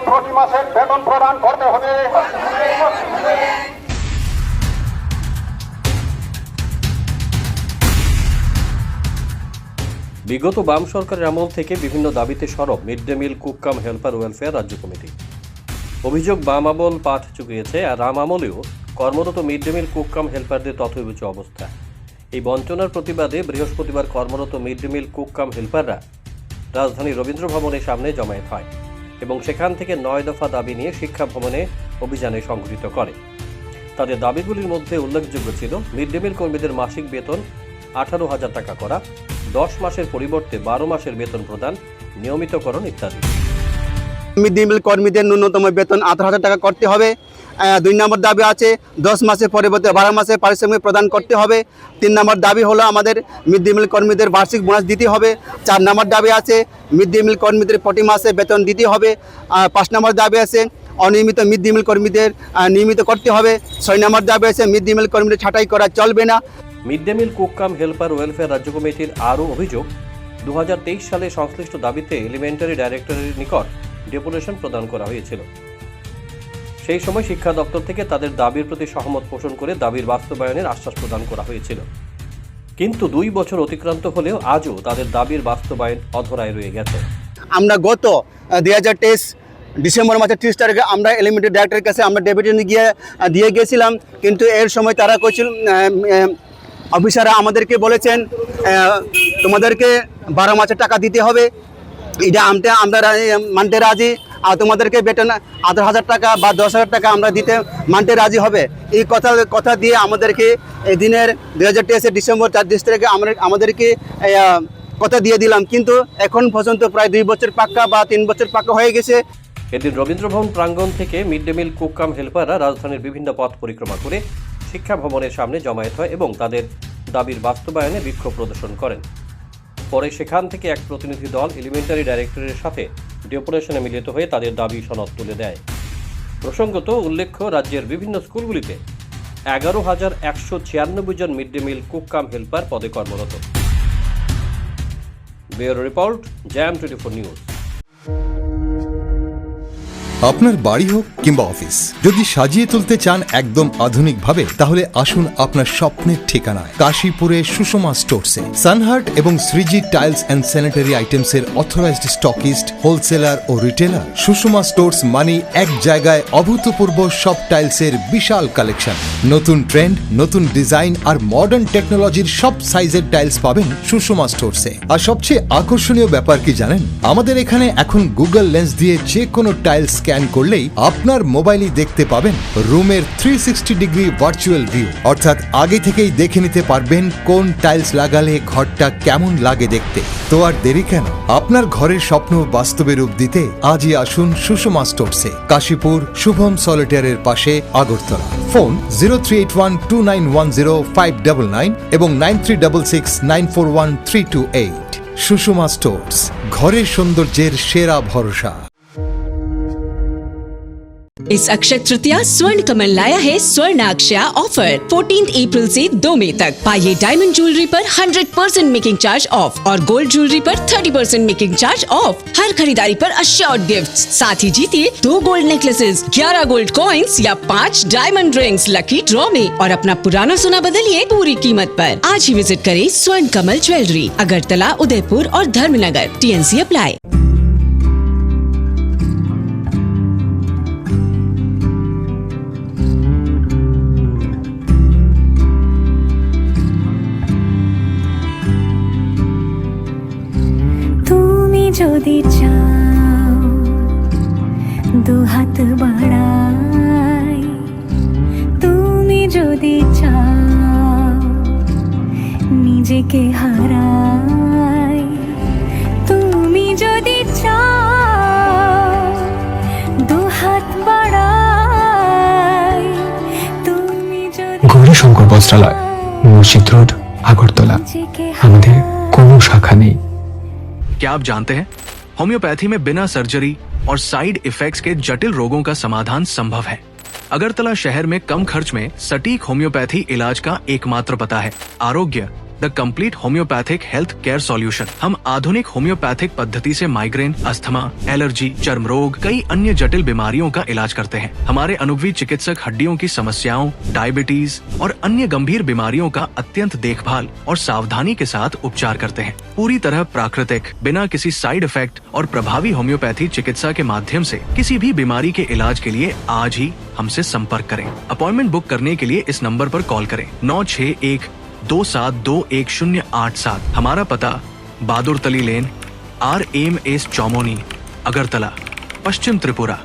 প্রতি মাসের বেতন প্রদান করতে হবে। বিগত বাম সরকারের আমল থেকে বিভিন্ন দাবিতে সরব mid day meal cook cum helper welfare রাজ্য কমিটি। অভিযোগ বাম আমল পাঠ চুকিয়েছে, আর রাম আমলেও কর্মরত mid day meal cook cum হেল্পারদের তথৈবচ অবস্থা। এই বঞ্চনার প্রতিবাদে বৃহস্পতিবার কর্মরত mid day meal cook cum হেল্পাররা রাজধানী রবীন্দ্র ভবনের সামনে জমায়েত হয় এবং সেখান থেকে 9 দফা দাবি নিয়ে শিক্ষা ভবনে অভিযানে সংগঠিত করে। তাদের দাবিগুলির মধ্যে উল্লেখযোগ্য ছিল মিড ডে মিল কর্মীদের মাসিক বেতন 18,000 টাকা করা, 10 মাসের পরিবর্তে 12 মাসের বেতন প্রদান, নিয়মিতকরণ ইত্যাদি। মিড ডে মিল কর্মীদের ন্যূনতম বেতন 18,000 টাকা করতে হবে। 2 নম্বর দাবি আছে 10 মাসের পরিবর্তে 12 মাসে পারিশ্রমিক প্রদান করতে হবে। 3 নম্বর দাবি হলো আমাদের মিড ডে মিল কর্মীদের বার্ষিক বোনাস দিতে হবে। 4 নম্বর দাবি আছে মিড ডে মিল কর্মীদের প্রতি মাসে বেতন দিতে হবে। 5 নম্বর দাবি আছে অনিয়মিত মিড ডে মিল কর্মীদের নিয়মিত করতে হবে। 6 নম্বর দাবি আছে মিড ডে মিল কর্মীদের ছাঁটাই করা চলবে না। Mid day meal cook cum helper welfare রাজ্য কমিটির আরও অভিযোগ, 2023 সালে সংশ্লিষ্ট দাবিতে এলিমেন্টারি ডাইরেক্টরের নিকট ডেপুটেশন প্রদান করা হয়েছিল। সেই সময় শিক্ষা দপ্তর থেকে তাদের দাবির প্রতি সহমত পোষণ করে দাবির বাস্তবায়নের আশ্বাস প্রদান করা হয়েছিল। কিন্তু 2 বছর অতিক্রান্ত হলেও আজও তাদের দাবির বাস্তবায়ন অধরায় রয়ে গেছে। আমরা গত 2023 ডিসেম্বর মাসের 30 তারিখে আমরা এলিমেন্টারি ডাইরেক্টরের কাছে আমরা ডেপুটেশন দিয়ে গিয়েছিলাম, কিন্তু এর সময় তারা কইছিল অফিসাররা আমাদেরকে বলেছেন তোমাদেরকে 12 মাসের টাকা দিতে হবে। এটা আমরা মানতে রাজি, আর তোমাদেরকে বেতন 18,000 টাকা বা 10,000 টাকা আমরা দিতে মানতে রাজি হবে। এই কথা দিয়ে আমাদেরকে এই দিনের 2023 ডিসেম্বর 30 তারিখে আমাদেরকে কথা দিয়ে দিলাম, কিন্তু এখন পর্যন্ত প্রায় 2 বছর পাক্কা বা 3 বছর পাক্কা হয়ে গেছে। এদিন রবীন্দ্রভবন প্রাঙ্গণ থেকে mid day meal cook cum হেল্পাররা রাজধানীর বিভিন্ন পথ পরিক্রমা করে শিক্ষা ভবনের সামনে জমায়েত হয় এবং তাদের দাবির বাস্তবায়নে বিক্ষোভ প্রদর্শন করেন। পরে সেখান থেকে এক প্রতিনিধি দল এলিমেন্টারি ডাইরেক্টরের সাথে ডেপুটেশনে মিলিত হয়ে তাদের দাবি সনদ তুলে দেয়। প্রসঙ্গত উল্লেখ্য, রাজ্যের বিভিন্ন স্কুলগুলিতে 11,196 জন mid day meal cook cum helper পদে কর্মরত। Bureau report, jam 24 news. আপনার বাড়ি হোক কিংবা অফিস, যদি সাজিয়ে তুলতে চান একদম আধুনিক ভাবে, তাহলে আসুন আপনার স্বপ্নের ঠিকানায় কাশীপুরে সুষমা স্টোরসে। সানহার্ট এবং Shreeji tiles and sanitary items এর অথরাইজড স্টকিস্ট, হোলসেলার ও রিটেলার। সুষমা স্টোরস মানে এক জায়গায় অভূতপূর্ব সব টাইলসের বিশাল কালেকশন। নতুন ট্রেন্ড, নতুন ডিজাইন আর মডার্ন টেকনোলজির সব সাইজের টাইলস পাবেন সুষমা স্টোরসে। আর সবচেয়ে আকর্ষণীয় ব্যাপার কি জানেন, আমাদের এখানে এখন গুগল লেন্স দিয়ে যে কোনো টাইলস স্ক্যান করলেই আপনার মোবাইলেই দেখতে পাবেন রুমের 360 ডিগ্রি ভার্চুয়াল ভিউ, অর্থাৎ আগে থেকেই দেখে নিতে পারবেন কোন টাইলস লাগালে ঘরটা কেমন লাগে দেখতে। তো আর দেরি কেন, আপনার ঘরের স্বপ্ন বাস্তবে রূপ দিতে আজই আসুন সুষমা স্টোরসে, কাশীপুর শুভম সলিটারের পাশে, আগরতলা। ফোন 03812910 এবং 9366941328। সুষমা স্টোরস, ঘরের সৌন্দর্যের সেরা ভরসা। इस अक्षय तृतीया स्वर्ण कमल लाया है स्वर्ण अक्षया ऑफर 14 अप्रैल से 2 मई तक। पाइए डायमंड ज्वेलरी पर 100% मेकिंग चार्ज ऑफ और गोल्ड ज्वेलरी पर 30% मेकिंग चार्ज ऑफ। हर खरीदारी पर अश्योर्ड गिफ्ट्स, साथ ही जीतिए 2 गोल्ड नेकलेसेस, 11 गोल्ड कॉइन्स या 5 डायमंड रिंग्स लकी ड्रॉ में, और अपना पुराना सोना बदलिए पूरी कीमत पर। आज ही विजिट करें स्वर्ण कमल ज्वेलरी, अगरतला, उदयपुर और धर्मनगर। TNC apply. যদি চাও দুহাত বাড়াই, তুমি যদি চাও নিজেকে হারাই, তুমি যদি চাও দুহাত বাড়াই, তুমি যদি গৌরী শঙ্কর বস্ত্রালয়, মসজিদ রোড, আগরতলা। আমাদের কোনো শাখা নেই। क्या आप जानते हैं होम्योपैथी में बिना सर्जरी और साइड इफेक्ट्स के जटिल रोगों का समाधान संभव है। अगरतला शहर में कम खर्च में सटीक होम्योपैथी इलाज का एकमात्र पता है आरोग्य the complete homeopathic health care solution. हम आधुनिक होम्योपैथिक पद्धति से माइग्रेन, अस्थमा, एलर्जी, चर्म रोग, कई अन्य जटिल बीमारियों का इलाज करते हैं। हमारे अनुभवी चिकित्सक हड्डियों की समस्याओं, डायबिटीज और अन्य गंभीर बीमारियों का अत्यंत देखभाल और सावधानी के साथ उपचार करते हैं। पूरी तरह प्राकृतिक, बिना किसी साइड इफेक्ट और प्रभावी होम्योपैथी चिकित्सा के माध्यम से किसी भी बीमारी के इलाज के लिए आज ही हमसे संपर्क करें। अपॉइंटमेंट बुक करने के लिए इस नंबर पर कॉल करें 9612721087। हमारा पता बहादुर तली लेन, RMS चौमोनी, अगरतला, पश्चिम त्रिपुरा।